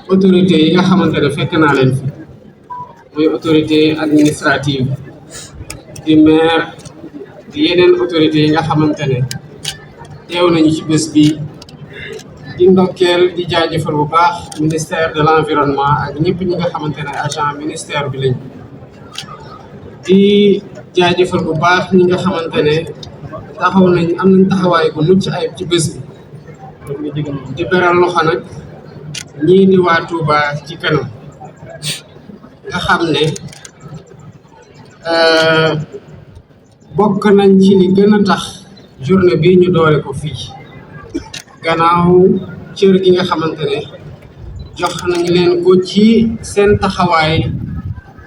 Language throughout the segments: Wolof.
autorité yi nga xamante ne fekk naa leen fi muy autorité administrative di maire di yeneen autorité yi nga xamante ne teew nañu ci bés bi di ndokkeel di jaajëfal bu baax ministère de l'environnement ak ñëpp ñi nga xamante ne agent ministère bi lañ di jaajëfal bu baax ñi nga xamante ne taxaw nañ am nañ taxawaay bu mucc ayib ci bés bi di beral loxo nag ñii di waa Touba ci kanam nga xam ne bokk nañ ci li gën a tax journée bii ñu doore ko fii gannaaw cër gi nga xamante ne jox nañ leen ko ci seen taxawaay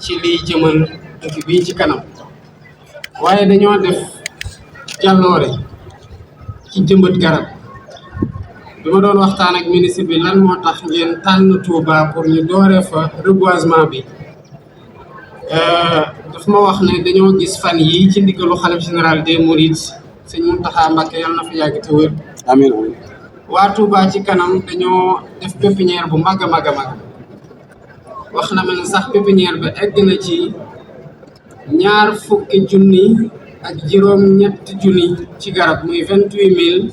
ci liy jëmal dëkk bii ci kanam waaye dañoo def jàlloore ci jëmbat garab bi ma doon waxtaan ak ministre bi lan moo tax ngeen tànn Touba pour ñu dooree fa reboisement bi daf ma wax ne dañoo gis fan yi ci ndigalu xalif général des Mourides sëñ Mountakha Mbacké yàlla na fa yàgg te wér. amiin amiin. waa Touba ci kanam dañoo def pépinière bu mag a mag a mag wax na ma ne sax pépinière bi egg na ci 20 junni ak juróom-ñetti junni ci garab muy 28 000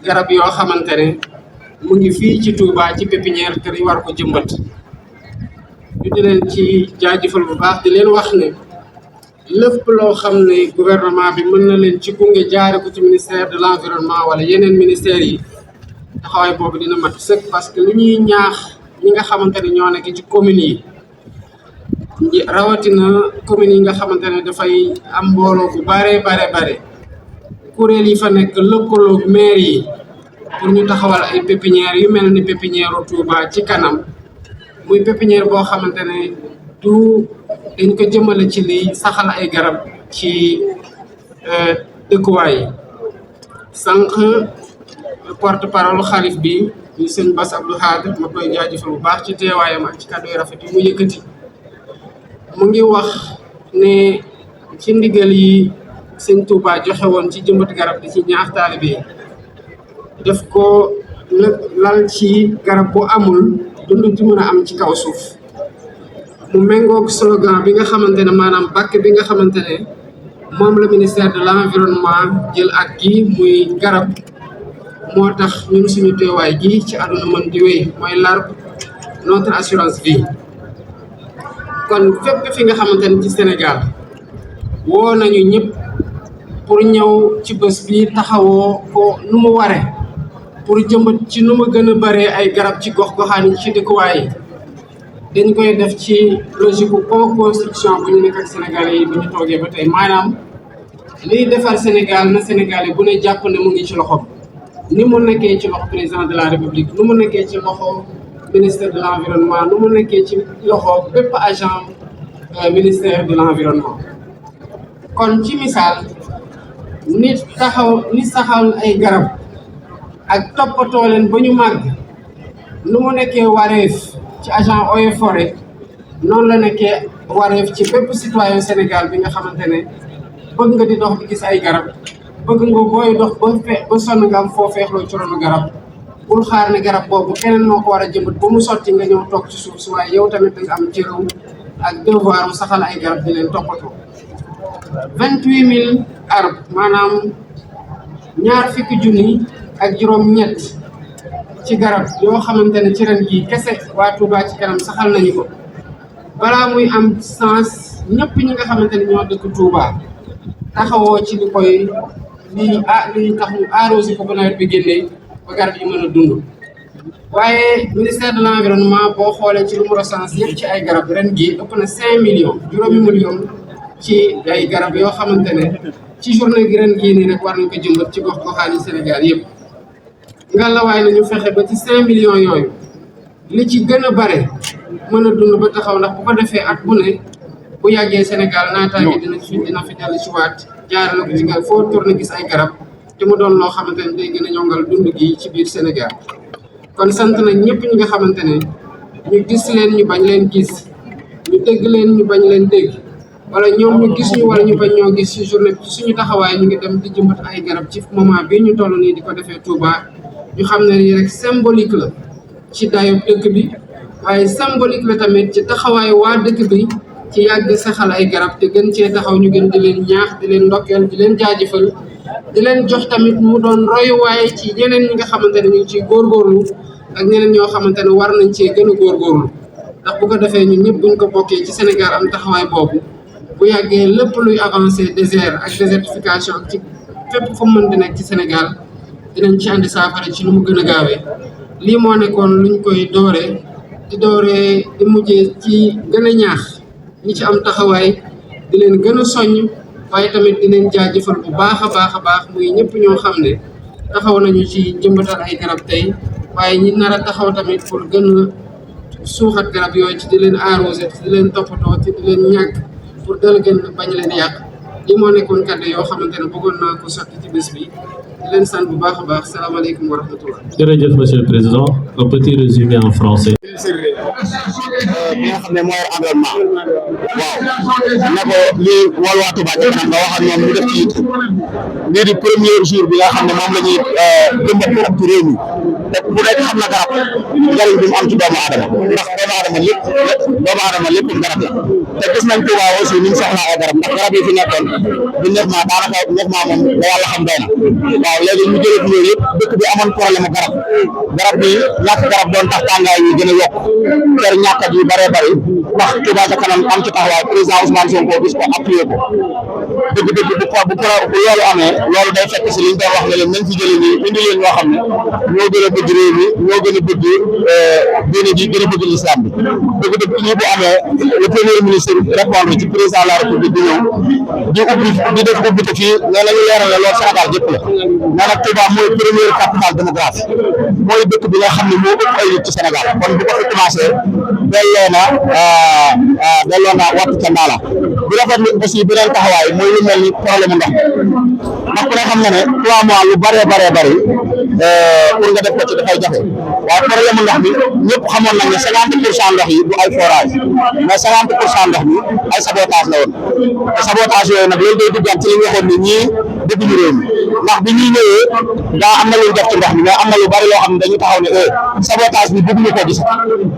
garab yoo xamante ne mu ngi fii ci Touba ci pépinière te ñu war ko jëmbat ñu di leen ci jaajëfal bu baax di leen wax ne lépp loo xam ne gouvernement bi mën na leen ci gunge jaare ko ci ministère de l'environnement wala yeneen ministères yi taxawaay boobu dina mat sëkk parce que li ñuy ñaax ñi nga xamante ne ñoo nekk ci communes yi rawatina communes yi nga xamante ne dafay am mbooloo bu bare kuréel yi fa nekk lëkkaloog maire yi pour ñu taxawal ay pépinière yu mel ni pépinière Touba ci kanam muy pépinière boo xamante ne du dañ ko jëmale ci li saxal ay garab ci dëkkuwaay yi sànq porte parole xalif bi ñu sëñ Bass Abdou Khadre ma koy jaajëfal bu baax ci teewaayam ak ci kàddu yu rafet yi mu yëkkati mu ngi wax ne ci ndigal yi sëñ Touba joxe woon ci jëmbat garab di ci ñaax taalibe yi def ko lal ci garab bu amul dund ci mën a am ci kaw suuf mu méngoog slogan bi nga xamante ne maanaam bàkk bi nga xamante ne moom la ministère de l'environnement jël ak gi muy garab moo tax ñun suñu teewaay gi ci àdduna mën di wéy mooy l'arbre notre assurance vie kon fépp fi nga xamante ne ci Sénégal woo nañu ñëpp pour ñëw ci bés bi taxawoo ko nu mu ware pour jëmbat ci nu mu gën a baree ay garab ci gox-goxaan yi ci dëkkuwaay yi dañ koy def ci logique bu co-construction bu ñu nekk ak Sénégalais yi bu ñu toogee ba tey maanaam liy defar Sénégal na Sénégalais bu ne jàpp ne mu ngi ci loxoom ni mu nekkee ci loxo président de la République nu mu nekkee ci loxo ministère de l'environnement nu mu nekkee ci loxo bépp agent ministère de l'environnement kon ci misaal nit saxal ay garab ak toppatoo leen ba ñu màgg nu mu nekkee wareef ci agent eaux et forêt noonu la nekkee wareef ci bépp citoyen Sénégal bi nga xamante ne bëgg nga di dox di gis ay garab bëgg nga booy dox ba sonn nga am foo feexloo ci ronu garab bul xaar ne garab boobu keneen moo ko war a jëmbat ba mu sotti nga ñëw toog ci suuf si waaye yow tamit da nga am cëru ak devoir mu saxal ay garab di leen toppatoo 28 000 arbres maanaam 20 junni ak juróom-ñett ci garab yoo xamante ne ci ren jii kese waa Touba ci kanam saxal nañu ko balaa muy am sens ñëpp ñi nga xamante ne ñoo dëkk Touba taxawoo ci li koy lii tax ñu arrosé ko ba nawet bi génnee ba garab yi mën a dund waaye ministère de l'environnement boo xoolee ci lu mu recense yëpp ci ay garab ren jii ëpp na 5 millions juróomi millions ci ay garab yoo xamante ne ci journée gi ren gii nii rek war nañ ko jëmbat ci gox goxaan yi Sénégal yëpp ngallaawaay nañu fexe ba ci 5 millions yooyu li ci gën a bare mën a dund ba taxaw ndax bu ko defee at bu ne bu yàggee Sénégal naataange dina fi dellu ci waat jaarale ko ci garab foo tourné gis ay garab te mu doon loo xamante ne day gën a ñongal dund gi ci biir Sénégal kon sant nañ ñëpp ñi nga xamante ne ñu gis leen ñu bañ leen gis ñu dégg leen ñu bañ leen dégg wala ñoom ñu gis ñu wala ñu bañ ñoo gis ci journée ci suñu taxawaay ñu ngi dem di jëmbat ay garab ci moment bii ñu toll nii di ko defee Touba ñu xam ne nii rek symbolique la ci dayu dëkk bi waaye symbolique la tamit ci taxawaayu waa dëkk bi ci yàgg saxal ay garab te gën cee taxaw ñu gën di leen ñaax di leen ndokkeel di leen jaajëfal di leen jox tamit mu doon royuwaay ci ñeneen ñi nga xamante ne ñu ngi ciy góorgóorlu ak ñeneen ñoo xamante ne war nañ cee gën a góorgóorlu ndax bu ko defee ñun ñëpp buñ ko bokkee ci Sénégal am taxawaay boobu bu yàggee lépp luy avancé désert ak désertification ak ci fépp fu mu mën di nekk ci Sénégal dinañ ci andi saafara ci lu mu gën a gaawee lii moo nekkoon luñ koy dooree di mujjee ci gën a ñaax ñi ci am taxawaay di leen gën a soññ waaye tamit di leen jaajëfal bu baax a baax muy ñëpp ñoo xam ne taxaw nañu ci jëmbatal ay garab tey waaye ñi nar a taxaw tamit pour gën a suuxat garab yooyu ci di leen arrosé ci di leen toppatoo ci di leen ñàkk pour dal gën bañ leen yàq lii moo nekkoon kàddu yoo xamante ne bëggoon naa ko sotti ci bés bi di leen sant bu baax a baax salaamaaleykum wa rahmatullah. Jërëjëf monsieur le président, un petit résumé en français. bi nga xam ne mooy environnement waaw ne ko lii wol waa Touba ca kanam nga wax ak ñoom ñu def ci lii di premier jour bi nga xam ne moom la ñuy jëmbat garab ci réew mi te bu nekk xam na garab njëriñ bi mu am ci doomu aadama ndax doomu aadama lépp garab la te gis nañ Touba aussi ni mu soxlaa ay garab ndax garab yi fi nekkoon du neuf mois daanaka neuf mois moom la yàlla xam doy na waaw léegi ñu jëlee yooyu yëpp dëkk bi amoon problème garab bi ñàkk garab doon tax tàngaay yi gën a yokk kër ñàkkat yu bëree bëri ndax Touba ca kanam am ci taxawaay président Ousmane Sonko gis ko appuyé ko dëgg-dëgg bu loolu amee loolu day fekk si liñ doon wax ne leen nañ fi jëlee nii indi leen ñoo xam ne ñoo gën a bëgg réew mi ñoo gën a bëgg diine ji gën a bëgg l'islam bi dëgg-dëgg lii bu amee le premier ministre répondre ci président de la république di ñëw di def ubbi te fii nee nañu leeral ne loolu Sénégal yëpp la nee nag Touba mooy première capitale démographique mooy dëkk bi nga xam ne moo ëpp ay nit ci Sénégal kon bu ko fi commencé delloo na wattu ca ndaala bu rafetlu aussi beneen taxawaay mooy lu mel ni problème ndox ndax ku ne xam na ne 3 mois lu bëree pour nga def ko ci dafay jafe waaye problème ndox mi ñëpp xamoon nañ ne 50% ndox yi du ay forage mais 50% ndox mi ay sabotage la woon te sabotage yooyu nag loolu day duggaat ci li nga waxoon ne ñii dëgguñu réew mi ndax bi ñuy ñëwee daa am na lu ñu def ci ndox mi mais am na lu bari loo xam ne dañu taxaw ne sabotage bi bëgguñu ko gis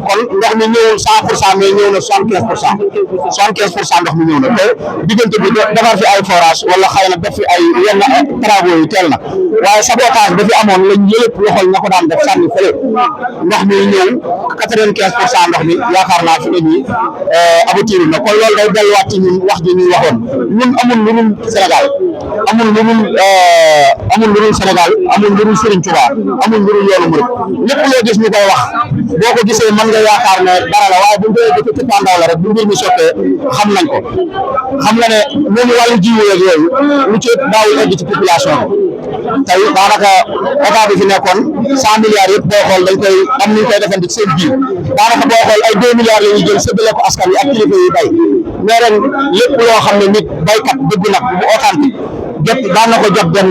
kon ndox mi ñëwul 100% mais ñëw na 75% ndox mi ñëw na te diggante bi defar fi ay forage wala xëy na def fi ay yenn travaux yi teel na waaye sabotage ba fi amoon lañ yëlëpp loxol ña ko daan def sànni fële ndox mi ñëw 95% ndox mi yaakaar naa fi ne nii aboutir na kon loolu day delluwaat ci ñun wax ji ñuy waxoon ñun amul lu dul Sénégal amul lu dul Sénégal amul lu dul Serigne Touba amul lu dul yoonu murid lépp loo gis ñu koy wax boo ko gisee mën nga yaakaar ne dara la waaye bu ñu koy def ci pandaw la rek bu mbir mi sottee xam nañ ko xam nga ne même wàllu jiwu yeeg yooyu lu ci daawul egg ci population bi tey daanaka état bi fi nekkoon 100 milliards yëpp boo xool dañ koy am ni ñu koy defandi ci seen biir daanaka boo xool ay 2 milliards la ñuy jël séddale ko askan wi ak kilifa yi bay mais ren lépp loo xam ne nit baykat dëgg nag bu authentique jot daan na ko jot benn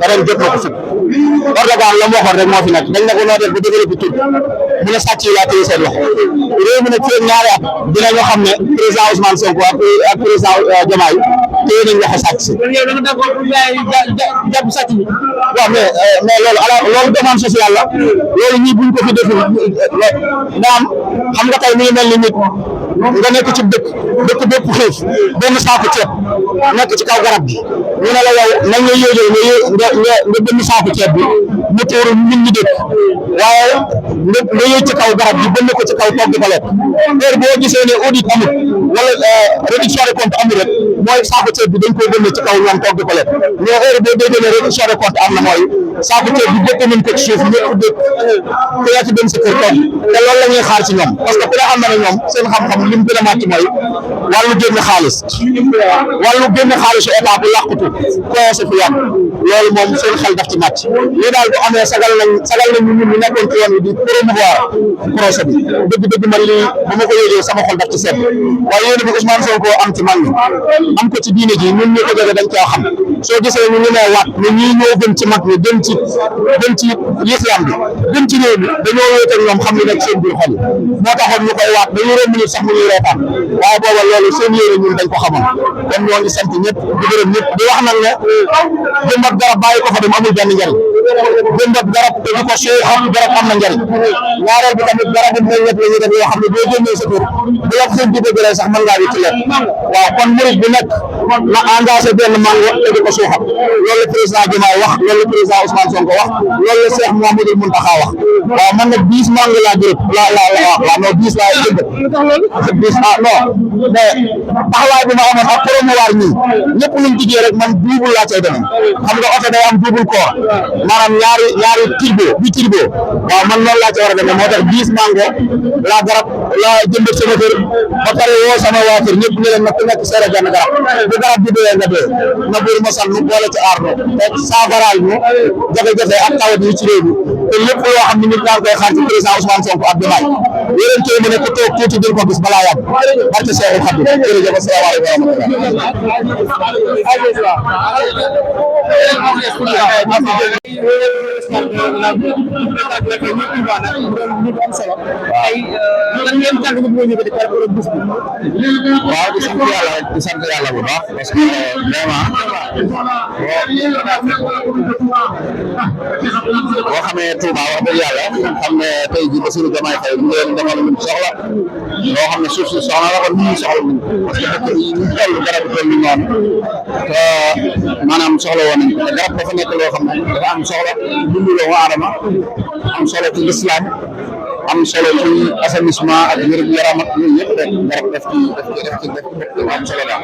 ren jot na ko fukk Erdogan la mu waxoon rek moo fi nekk dañ ne ko noo def ba développé tudd mu ne sàcc yi laa téye seen loxo réew mi nag seen ñaari at dinañu xam ne président Ousmane Sonko ak président Diomaye téye nañ loxo sàcc si. jàpp sàcc bi waaw mais loolu demande sociale la loolu ñii buñ ko fi deful naam xam nga tey mi ngi mel ni nit nga nekk ci dëkk bépp xiif benn saako ceeb nekk ci kaw garab gi ñu ne la yow nañ nga yéegee nga benn saako ceeb bi mu tuuru nit ñi dëkk waaye nga yéeg ci kaw garab gi bënn ko ci kaw togg ko lekk heure boo gisee ne audit amul wala réduction de compte amul rek mooy saako ceeb bi dañ koy bënn ci kaw ñoom togg ko lekk mais heure boo déggee ne réduction de compte am na mooy saako ceeb bi bëtt nañ ko ci suuf ñëpp dëkk ku yaa ci dem sa kër togg te loolu la ñuy xaar ci ñoom parce que ku ne xam na ne ñoom seen xam-xam li mu gën a màcc mooy wàllu génn xaalisu état bu làqutu commencé fi yàgg loolu moom seen xel daf ci màcc lii daal bu amee sagal nañ ñun ñu nekkoon ci yoon wi di promouvoir projet bi dëgg-dëgg man lii bu ma ko yéegee sama xol daf ci sedd waaye yéen bi Ousmane Sonko am ci mag ñi am ko ci diine ji ñun ñu ko jóge dañ cee xam soo gisee ñu nee waat ne ñii ñoo gën ci mag ñi gën ci l'islam bi gën ci réew mi dañoo wéet ak ñoom xam li nekk seen biir xol yi moo taxoon ñu koy waat dañu romb nit sax mu ñuy reetaan waaye booba loolu seen yéene ñun dañ ko xamoon kon ñoo ngi sant ñëpp di gërëm ñëpp di wax nag ne jëmbat garab bàyyi ko fa dem amul benn njariñ jëmbat garab te di ko suuxat garab am na njëriñ ñaareel bi tamit garab yi meññeet la ñuy def yoo xam ne boo génnee sa kër bu la seen dugub bi sax mën ngaa di ci lekk waaw kon murid bi nekk na engagé benn mango te di ko suuxat loolu la président Diomaye wax loolu la président Ousmane Sonko wax loolu la Cheikh Mouhamadoul Mountakha wax waaw man nag 10 mango laa jërëb waaw non 10 laa jëmbat 10 non mais taxawaay bi ma amoon ak promouvoir ñii ñëpp luñ diggee rek man double laa cay demee xam nga oto day am double corps maanaam ñaari turbo waaw man noonu laa ca war a demee moo tax 10 mango laa garab laa jëmbat sama kër ba pare woo sama waa kër ñëpp ñu leen na ku nekk seere benn garab bu garab bi dee nga dee na buur ma sal nu boole ci aar no te saafaraal ñu jafe-jafe ak tawat yi ci réew mi te lépp loo xam ne nit ñaa ngi koy xaar ci président Ousmane Sonko ak Diomaye yéen tey mu ne ku toog tuuti di ko gis balaa yàgg barke Seexul Xadiim jërëjëf asalaamaaleykum wa waaw di sant yàlla bu baax parce que vraiment boo xamee Touba wax dëgg yàlla xam ne tey jii Bassirou Diomaye Faye mu ngi leen defal lu soxla loo xam ne suuf si soxla la ko nit ñi soxla wuñ parce que dëkk yi ñu toll garab toll ni noonu te maanaam soxla woon nañ ko te garab dafa nekk loo xam ne dafa am soxla dundu doomu aadama am solo ci l'islam am solo ci assainissement ak wér-gu-yaram ak yooyu yëpp rek garab daf ci am solo daal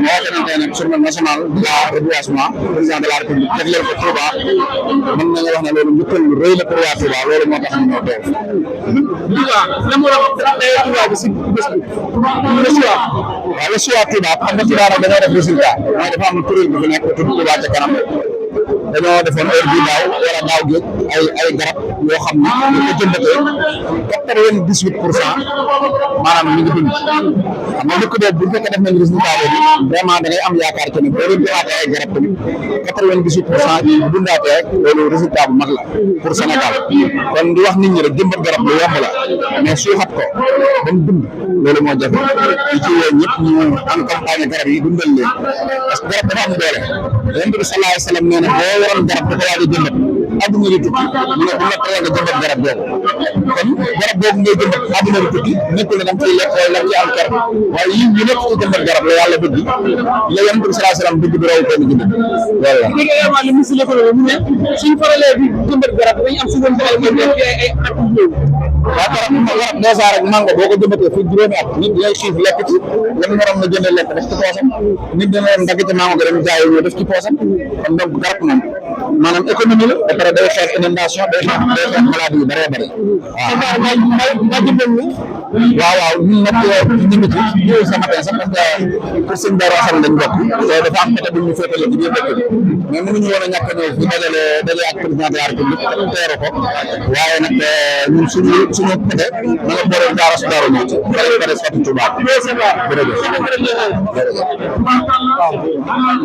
moo xamante ne journée nationale de la reboisement président de la république jagleel ko Touba mën nañu wax ne loolu njukkal lu rëy la pour waa Touba loolu moo tax ñu ñëw teew. waaw le choix Touba xam nga Touba nag dañoo def résultat mooy dafa am kuréel bu fi nekk tudd Touba ca kanam dañoo defoon heure bii daaw wala daaw géej ay garab yoo xam ne ñu ko jëmbatee 98% maanaam ñu ngi dund xam nga li ko def bu fekkee def nañ résultat boobu vraiment da ngay am yaakaar ci ne boo leen joxaatee ay garab tamit 98% bu dundaatee rek loolu résultat bu mag la pour Sénégal kon di wax nit ñi rek jëmbat garab lu yomb la mais suuxat ko ba mu dund loolu moo jafe di ci woo ñëpp ñu accompagner garab yi dundal leen parce que garab dafa am doole Yonent bi sallallahu alayhi wa sallam nee na boo waroon garab dafa waaj a jëmbat adduna di tukki mu ne bu la teree nga jëmbat garab boobu kon garab boobu ngay jëmbat adduna di tukki nekkul ne da nga ciy lekk wala da nga ciy am kër waaye yi ñu nekk ci jëmbat garab la yàlla bëgg la Yonent bi sallallahu alayhi wa sallam bëgg bi raw kenn jëmbat loolu la également le ministre de l'économie mu ne suñ faralee bi jëmbat garab dañu am si woon ay at yu waaw garab dèjà rek mango boo ko jëmbatee fi juróomi at nit day xiif lekk ci lam naroon na jëndee lekk def ci poosam nit dina leen dagg ci mango ga dem jaay ñu def ci poosam kon donc garab moom maanaam économie la ba pare day xeex inondation day xeex maladie yu bëree bëri waaw ñun nag ñu ngi ci ñëw sa matin sax parce que pour sëñ Darou Assane lañ bokk te dafa am côté bu ñu féetale ci biir dëkk bi mais mënuñu woon a ñàkk a ñëw fi dajale ak président de la république teeru ko waaye nag ñun suñu côté ma nga boole Daara su Daaru ñëw ci pare sotti Touba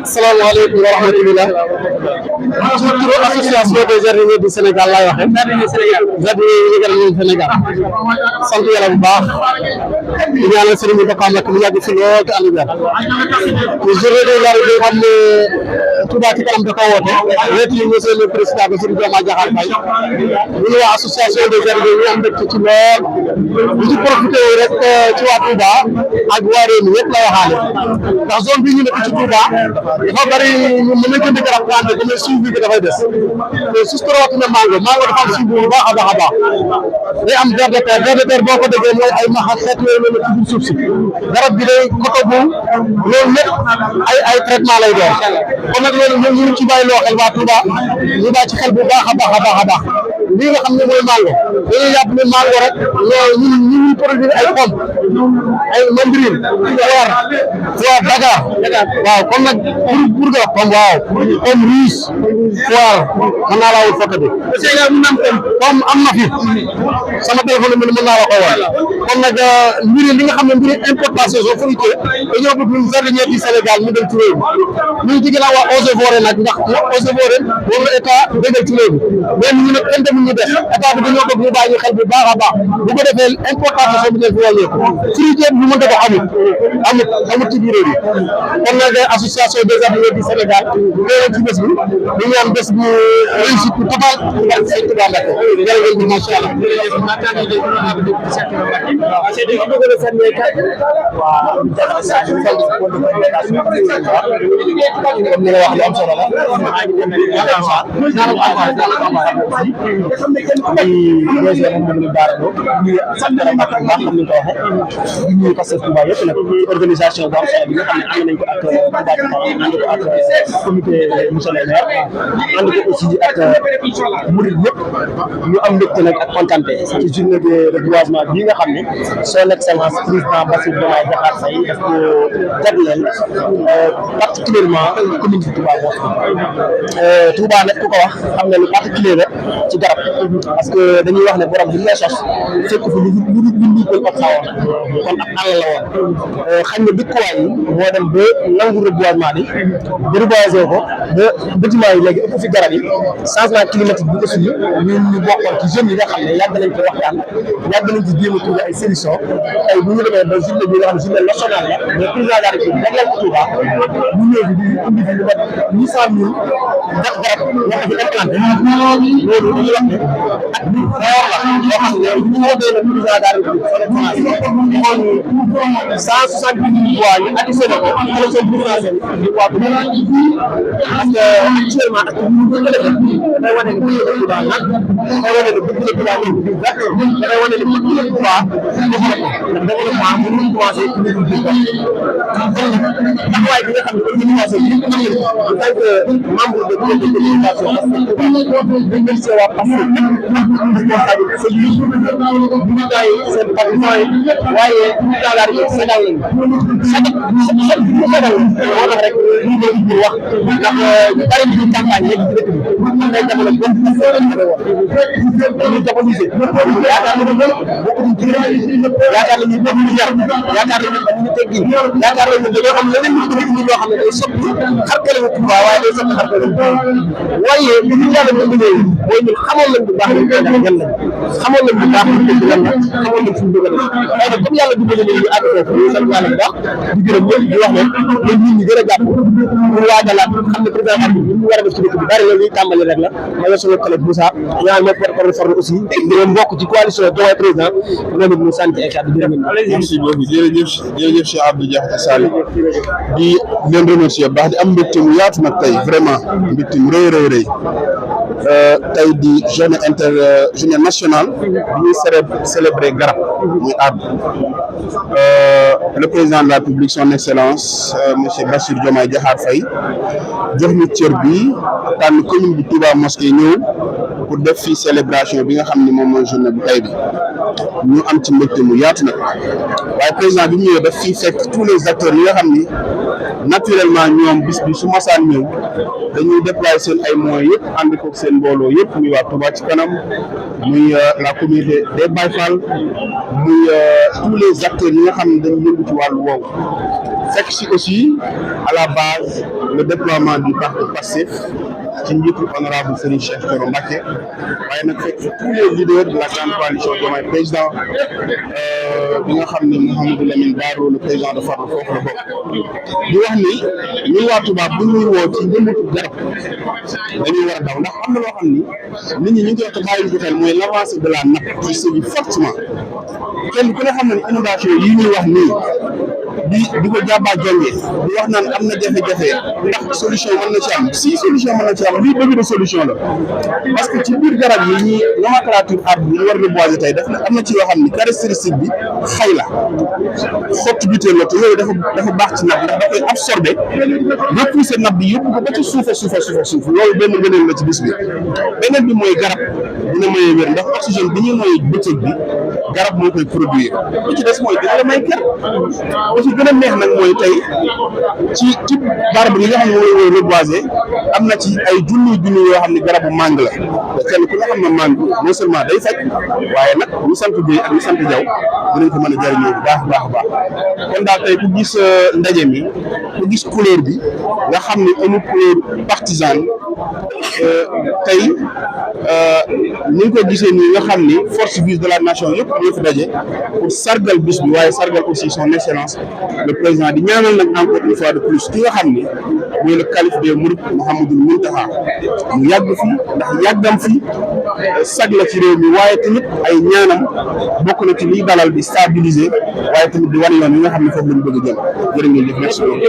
salaamaaleykum wa rahmatullah turu association des jardiniers du Sénégal laay waxe jardiniers yi yëgal ñu Sénégal sant yàlla bu baax di ñaanal sëriñ bi bokkaam ak mu yàgg fi lool te ànd wér ñu journée de la bi xam ne Touba ci kanam da ko woote wéeti monsieur le président Bassirou Diomaye Diakhar Faye ñu ngi wax association des jardiniers ñu am mbégte ci lool di ci profité rek ci waa Touba ak waa réew mi yëpp la waxaale ndax zone bi ñu nekk ci Touba dafa bari ñu mën a jënd garab wante damay suivi bi dafay des te surtout rawatina mango dafa am suivi bu baax a baax a baax day am ver de terre boo ko déggee mooy ay maxa xeet yooyu noonu ci biir suuf si garab bi day koto bu loolu lépp ay traitement lay doon kon nag loolu ñoom ñu ci bàyyi loo xel waa Touba ñu bàyyi ci xel bu baax a baax a baax a baax lii nga xam ne mooy mango dañuy yàpp ne mango rek ñun ñu produire ay pomme ay mandarine foire Dakar waaw kon nag pour nga pomme waaw pomme riche foire mën naa laa wut photo bi pomme am na fi sama téléphone bi mën naa la ko woon kon nag mbiri li nga xam ne mbiri importation soo fruitier dañoo bëgg ñun jardinier du Sénégal mu dem ci réew mi ñu jigéen waa eaux et forêts nag ndax eaux et forêts moom la état dëggal ci réew mi mais ñu nag kenn demul ñu def état bi dañoo bëgg ñu bàyyi ñu xel bu baax a baax bu ko defee importation bi def wàññeeku fruitier bi ñu mënta ko amut ci biir réew mi kon nag association des jardiniers du Sénégal ñëwoon ci bés bi ñu ñaan bés bi réussite total ak seen Touba Mbacké jërëjëf macha Allah organisation bu am solo bi nga xam ne ànd nañ ko ak ànd ko ak comité monsieur le maire ànd ko aussi ak murid yëpp ñu am mbégte nag ak kontaante ci journée de reboisement bi nga xam ne son excellence président Bassirou Diomaye Diakhar Faye daf ko jagleel particulièrement commune de Touba Mosquée Touba nag ku ko wax xam ne lu particulier la ci garab parce que dañuy wax ne borom bi lay sos fekk fi lu ko ëpp xawoon kon ak àll la woon xañ na dëkkuwaay yi moo dem ba nangu reboisement bi reboiser ko ba bâtiment yi léegi ëpp fi garab yi changement climatique bi aussi ñu bokkoon ci jeunes yi nga xam ne yàgg nañ ko waxtaan yàgg nañ ci jéem a trouver ay solution tey bu ñu demee ba journée bi nga xam ne journée nationale la mais président de la République jagleel ko Touba ñu ñëw fi di indi fi lu mat 800 000 garab yoo xam ne implanté loolu dañuy wax ne ak bi xoor la yoo xam ne bu ñu wootee le président de la République son excellence xool 170 voix ñu additionné ko élection présidentielle di waa bu parce que actuellement ak ñu ko defee dafay wane ne bëgg na Touba nag dafay wane ne bëgg na Touba léegi du gàtt dafay wane ne bëgg na Touba développement mu ngi commencé ci biir taxawaay bi nga xam ne organisation bi ñu en tant que membre de comité de communication parce que Touba dañ leen see waa parce que responsabilité c'est lui militants yi seen partisans yi waaye militants daal di sagal lañu sagal moo tax rek ñu ngi leen wax ndax ñu bari ñu campagne nekk ci dëkk bi am na jamono boo dañuy diaboliser yaakaar nañu bokkuñ ci yaakaar nañu bokkuñ yar yaakaar nañu dañu teggi yaakaar nañu dañoo am leneen ñu indi loo xam ne day soppi xarkalamu Touba waaye day soppi xarkalamu waaye li ñu yàlla dimbalee mooy ñun xamoon nañ bu baax ñu koy def ñan lañ xamoon nañ bu baax ñu koy lan la xamoon nañ suñu bëgg a def waaye nag comme yàlla dimbalee nañ ñu àgg foofu ñu sant yàlla bu baax di gërëm ñëpp di wax ne ñun nit ñi gën a jàpp pour waajalaat xam ne président am ñu war a def ci dëkk bi bari na luy tàmbali rek la ma la sunu collègue Moussa ñaan moo porte parole aussi di bokk ci coalition Diomaye président loolu ñu sant ay kàddu jërëm merci beaucoup jërëjëf Cheikh Abdou Diakhaté Sall di leen remercier baax di am mbégte mu yaatu nag tey vraiment mbégte mu rëy tey di journée nationale bi ñuy célébrer garab muy arbre le président de la République son excellence monsieur Bassirou Diomaye Diakhar Faye jox ñu cër bi tànn commune bi Touba Mosquée ñëw pour def fi célébration bi nga xam ni moom mooy journée bu tey bi ñu am ci mbégte mu yaatu nag waaye président bi mu ñëwee daf fii fekk tous les acteurs yi nga xam ni naturellement ñoom bis bi su masaan ñëw dañuy déployer seen ay moyens yëpp ànd ko seen mbooloo yëpp muy waa Touba ci kanam muy la communauté des Baye Fall muy tous les acteurs yi nga xam ne dañuy yëngu ci wàllu woowu fekk si aussi à la base le déploiement du parti Pastef ci njiitu honorable Serigne Cheikh Thioro Mbacké waaye nag fekk tous les leaders de la grande coalition Diomaye président bi nga xam ne Mouhamadou Lamine Bara le président de Farba foofu la bokk di wax ni ñun waa Touba bu ñuy woo ci yëngatu garab dañuy war a daw ndax am na loo xam ni nit ñi ñu ngi koy wax bàyyi ko xel mooy l'avancée de la nappe qui sévit fortement kenn ku ne xam ne inondation yi ñuy wax nii di ko jàbbaa jonge di wax naan am na jafe-jafe ndax solution mën na ci am si solution mën na ci am lii début de solution la parce que ci biir garab yi ñi nomenclature arbre bi ñu war reboiser tey daf am na ci yoo xam ni caractéristique bi xay la xottu butéel la te yooyu dafa baax ci napp ndax da koy absorber repousser napp bi yóbbu ko ba ci suuf loolu benn ngëneel la ci bis bi beneen bi mooy garab dina mayee wér ndax oxygène bi ñuy noyyi bëccëg bi garab moo koy produire li ci des mooy dina la may ker aussi gën a neex nag mooy tey ci barab yi nga xam ne moom la ñuy reboiser am na ci ay junni yoo xam ne garabu mangue la te kenn ku nga xam ne mangue non seulement day faj waaye nag ñu sant Guèye ak ñu sant Diaw dinañ ko mën a jëriñoo bu baax a baax a baax kon daal tey ku gis ndaje mi ku gis couleur bi nga xam ne amul couleur partisane tey ni nga ko gisee nii nga xam ni force vive de la nation yëpp ñoo fi daje pour sargal bis bi waaye sargal aussi son excellence le président di ñaanal nag encore une fois de plus ki nga xam ni mooy le calife des Mourides Mouhamadou Mountakha mu yàgg fi ndax yàggam fi sag la ci réew mi waaye tamit ay ñaanam bokk na ci liy dalal di stabiliser waaye tamit di wan yoon yi nga xam ne foofu lañu bëgg a jëm jërë ngeen jëf merci beaucoup